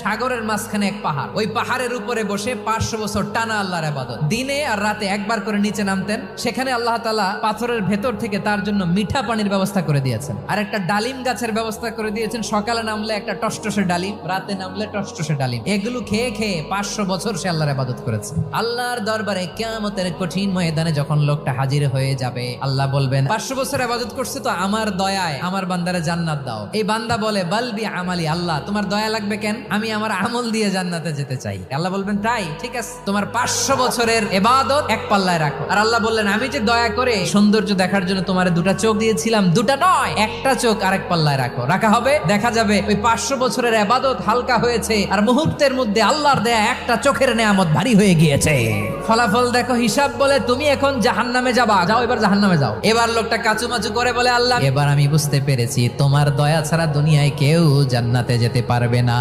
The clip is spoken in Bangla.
সাগরের মাঝখানে এক পাহাড়, ওই পাহাড়ের উপরে বসে 500 বছর টানা আল্লাহর ইবাদত। দিনে আর রাতে একবার করে নিচে নামতেন। সেখানে আল্লাহ তাআলা পাথরের ভেতর থেকে তার জন্য মিঠা পানির ব্যবস্থা করে দিয়েছেন, আর একটা ডালিম গাছের ব্যবস্থা করে দিয়েছেন। সকালে নামলে একটা টসটসে ডালিম, রাতে নামলে টসটসে ডালিম। এগুলো খেয়ে খেয়ে 500 বছর সে আল্লাহর ইবাদত করেছে। আল্লাহর দরবারে কিয়ামতের কঠিন ময়দানে যখন লোকটা হাজির হয়ে যাবে, আল্লাহ বলবেন 500 বছর ইবাদত করছে তো আমার দয়ায় আমার বান্দারে জান্নাত দাও। এই বান্দা বলে বালবি আমালি, আল্লাহ তোমার দয়া লাগবে কেন, আমি আমার আমল দিয়ে জান্নাতে যেতে চাই। আল্লাহ বলবেন তাই ঠিক আছে, তোমার 500 বছরের ইবাদত এক পাল্লায় রাখো। আর আল্লাহ বললেন আমি যে দয়া করে সৌন্দর্য দেখার জন্য তোমার দুটা চোখ দিয়েছিলাম, দুটা নয় একটা চোখ আরেক পাল্লায় রাখো। রাখা হবে, দেখা যাবে ওই 500 বছরের ইবাদত হালকা হয়েছে, আর মুহূর্তের মধ্যে আল্লাহর দেয়া একটা চোখের নেয়ামত ভারী হয়ে গিয়েছে। ফলাফল দেখো, হিসাব বলে তুমি এখন জাহান্নামে যাবা, যাও এবার জাহান্নামে যাও। এবার লোকটা কাচুমাচু করে বলে আল্লাহ এবার আমি বুঝতে পেরেছি তোমার দয়া ছাড়া দুনিয়ায় কেউ জান্নাতে যেতে পারবে না।